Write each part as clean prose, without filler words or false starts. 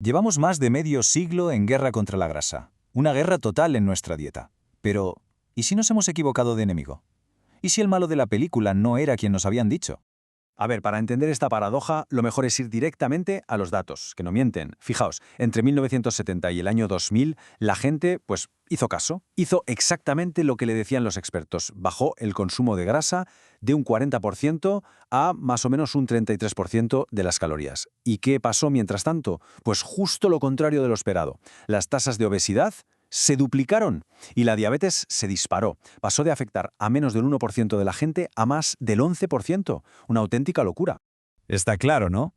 Llevamos más de medio siglo en guerra contra la grasa, una guerra total en nuestra dieta. Pero, ¿y si nos hemos equivocado de enemigo? ¿Y si el malo de la película no era quien nos habían dicho? A ver, para entender esta paradoja, lo mejor es ir directamente a los datos, que no mienten. Fijaos, entre 1970 y el año 2000, la gente, hizo caso. Hizo exactamente lo que le decían los expertos. Bajó el consumo de grasa de un 40% a más o menos un 33% de las calorías. ¿Y qué pasó mientras tanto? Pues justo lo contrario de lo esperado. Las tasas de obesidad se duplicaron y la diabetes se disparó. Pasó de afectar a menos del 1% de la gente a más del 11%. Una auténtica locura. Está claro, ¿no?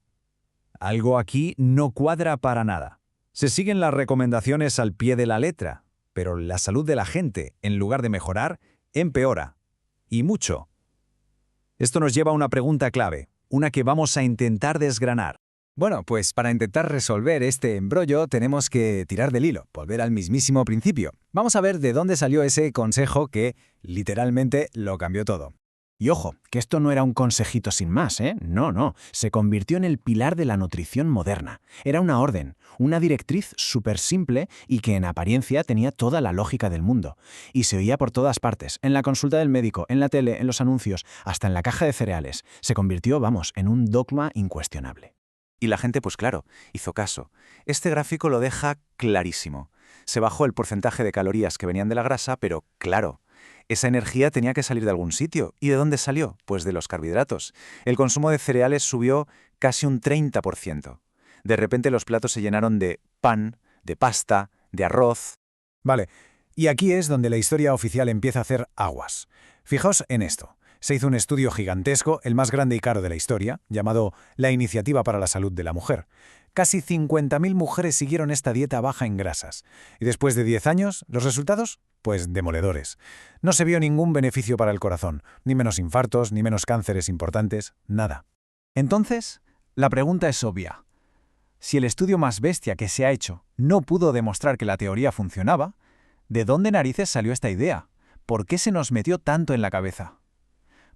Algo aquí no cuadra para nada. Se siguen las recomendaciones al pie de la letra, pero la salud de la gente, en lugar de mejorar, empeora. Y mucho. Esto nos lleva a una pregunta clave, una que vamos a intentar desgranar. Bueno, pues para intentar resolver este embrollo tenemos que tirar del hilo, volver al mismísimo principio. Vamos a ver de dónde salió ese consejo que, literalmente, lo cambió todo. Y ojo, que esto no era un consejito sin más, ¿eh? No. Se convirtió en el pilar de la nutrición moderna. Era una orden, una directriz súper simple y que en apariencia tenía toda la lógica del mundo. Y se oía por todas partes, en la consulta del médico, en la tele, en los anuncios, hasta en la caja de cereales. Se convirtió, en un dogma incuestionable. Y la gente, pues claro, hizo caso. Este gráfico lo deja clarísimo. Se bajó el porcentaje de calorías que venían de la grasa, pero claro, esa energía tenía que salir de algún sitio. ¿Y de dónde salió? Pues de los carbohidratos. El consumo de cereales subió casi un 30%. De repente los platos se llenaron de pan, de pasta, de arroz. Vale, y aquí es donde la historia oficial empieza a hacer aguas. Fijaos en esto. Se hizo un estudio gigantesco, el más grande y caro de la historia, llamado la Iniciativa para la Salud de la Mujer. Casi 50.000 mujeres siguieron esta dieta baja en grasas. Y después de 10 años, ¿los resultados? Pues demoledores. No se vio ningún beneficio para el corazón, ni menos infartos, ni menos cánceres importantes, nada. Entonces, la pregunta es obvia. Si el estudio más bestia que se ha hecho no pudo demostrar que la teoría funcionaba, ¿de dónde narices salió esta idea? ¿Por qué se nos metió tanto en la cabeza?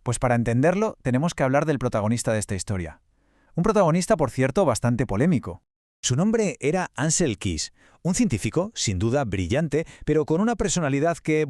Pues para entenderlo, tenemos que hablar del protagonista de esta historia. Un protagonista, por cierto, bastante polémico. Su nombre era Ansel Keys, un científico, sin duda brillante, pero con una personalidad que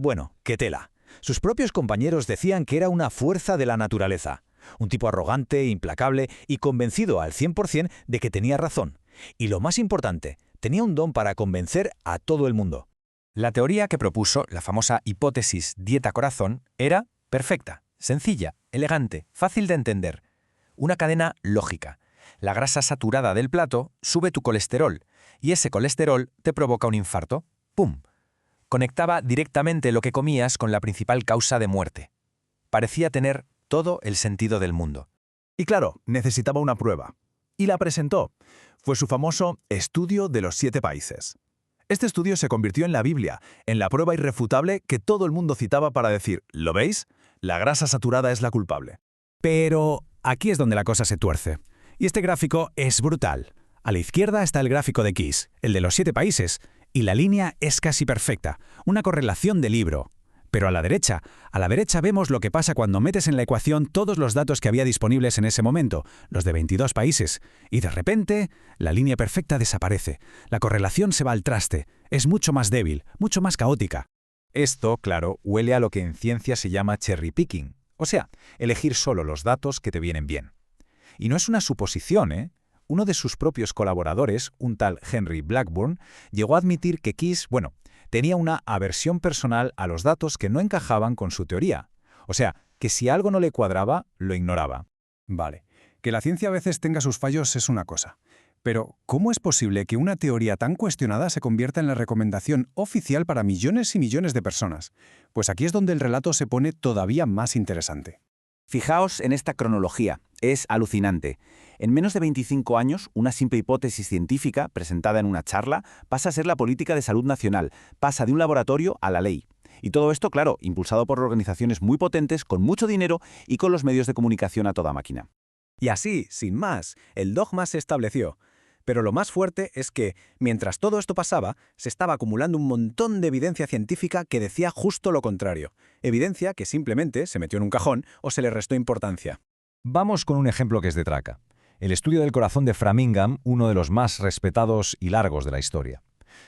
tela. Sus propios compañeros decían que era una fuerza de la naturaleza. Un tipo arrogante, implacable y convencido al 100% de que tenía razón. Y lo más importante, tenía un don para convencer a todo el mundo. La teoría que propuso, la famosa hipótesis dieta-corazón, era perfecta. Sencilla, elegante, fácil de entender. Una cadena lógica. La grasa saturada del plato sube tu colesterol y ese colesterol te provoca un infarto. ¡Pum! Conectaba directamente lo que comías con la principal causa de muerte. Parecía tener todo el sentido del mundo. Y claro, necesitaba una prueba. Y la presentó. Fue su famoso estudio de los 7 países. Este estudio se convirtió en la Biblia, en la prueba irrefutable que todo el mundo citaba para decir, ¿lo veis? La grasa saturada es la culpable. Pero aquí es donde la cosa se tuerce. Y este gráfico es brutal. A la izquierda está el gráfico de Keys, el de los 7 países, y la línea es casi perfecta, una correlación de libro. Pero a la derecha vemos lo que pasa cuando metes en la ecuación todos los datos que había disponibles en ese momento, los de 22 países, y de repente la línea perfecta desaparece. La correlación se va al traste, es mucho más débil, mucho más caótica. Esto, claro, huele a lo que en ciencia se llama cherry picking, o sea, elegir solo los datos que te vienen bien. Y no es una suposición, ¿eh? Uno de sus propios colaboradores, un tal Henry Blackburn, llegó a admitir que Keys, tenía una aversión personal a los datos que no encajaban con su teoría. O sea, que si algo no le cuadraba, lo ignoraba. Vale, que la ciencia a veces tenga sus fallos es una cosa. Pero, ¿cómo es posible que una teoría tan cuestionada se convierta en la recomendación oficial para millones y millones de personas? Pues aquí es donde el relato se pone todavía más interesante. Fijaos en esta cronología. Es alucinante. En menos de 25 años, una simple hipótesis científica presentada en una charla pasa a ser la política de salud nacional, pasa de un laboratorio a la ley. Y todo esto, claro, impulsado por organizaciones muy potentes, con mucho dinero y con los medios de comunicación a toda máquina. Y así, sin más, el dogma se estableció. Pero lo más fuerte es que, mientras todo esto pasaba, se estaba acumulando un montón de evidencia científica que decía justo lo contrario. Evidencia que simplemente se metió en un cajón o se le restó importancia. Vamos con un ejemplo que es de traca. el estudio del corazón de Framingham, uno de los más respetados y largos de la historia.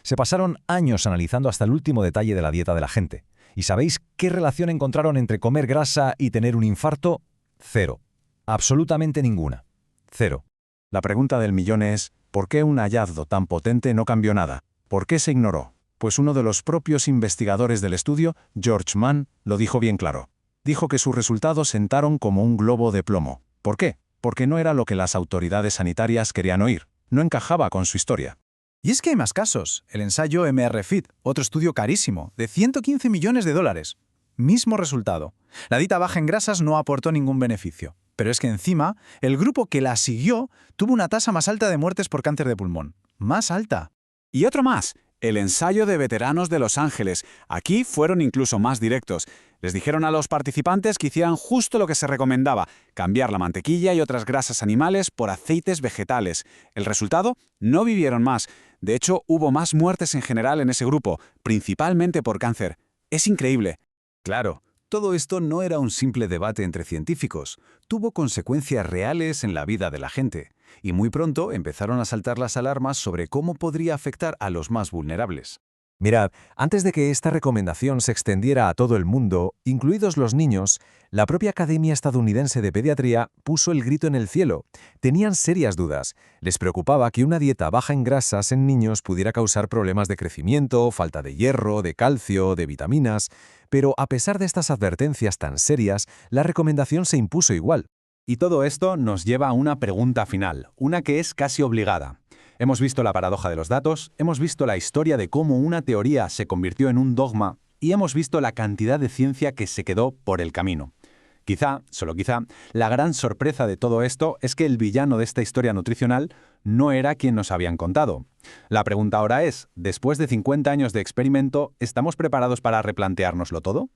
Se pasaron años analizando hasta el último detalle de la dieta de la gente. ¿Y sabéis qué relación encontraron entre comer grasa y tener un infarto? Cero. Absolutamente ninguna. Cero. La pregunta del millón es, ¿por qué un hallazgo tan potente no cambió nada? ¿Por qué se ignoró? Pues uno de los propios investigadores del estudio, George Mann, lo dijo bien claro. Dijo que sus resultados sentaron como un globo de plomo. ¿Por qué? Porque no era lo que las autoridades sanitarias querían oír. No encajaba con su historia. Y es que hay más casos. El ensayo MR-FIT, otro estudio carísimo, de 115 millones de dólares. Mismo resultado. La dieta baja en grasas no aportó ningún beneficio. Pero es que encima, el grupo que la siguió tuvo una tasa más alta de muertes por cáncer de pulmón. Más alta. Y otro más, el ensayo de veteranos de Los Ángeles. Aquí fueron incluso más directos. Les dijeron a los participantes que hicieran justo lo que se recomendaba, cambiar la mantequilla y otras grasas animales por aceites vegetales. El resultado, no vivieron más. De hecho, hubo más muertes en general en ese grupo, principalmente por cáncer. Es increíble. Claro, todo esto no era un simple debate entre científicos, tuvo consecuencias reales en la vida de la gente, y muy pronto empezaron a saltar las alarmas sobre cómo podría afectar a los más vulnerables. Mirad, antes de que esta recomendación se extendiera a todo el mundo, incluidos los niños, la propia Academia Estadounidense de Pediatría puso el grito en el cielo. Tenían serias dudas. Les preocupaba que una dieta baja en grasas en niños pudiera causar problemas de crecimiento, falta de hierro, de calcio, de vitaminas. Pero a pesar de estas advertencias tan serias, la recomendación se impuso igual. Y todo esto nos lleva a una pregunta final, una que es casi obligada. Hemos visto la paradoja de los datos, hemos visto la historia de cómo una teoría se convirtió en un dogma y hemos visto la cantidad de ciencia que se quedó por el camino. Quizá, solo quizá, la gran sorpresa de todo esto es que el villano de esta historia nutricional no era quien nos habían contado. La pregunta ahora es, después de 50 años de experimento, ¿estamos preparados para replanteárnoslo todo?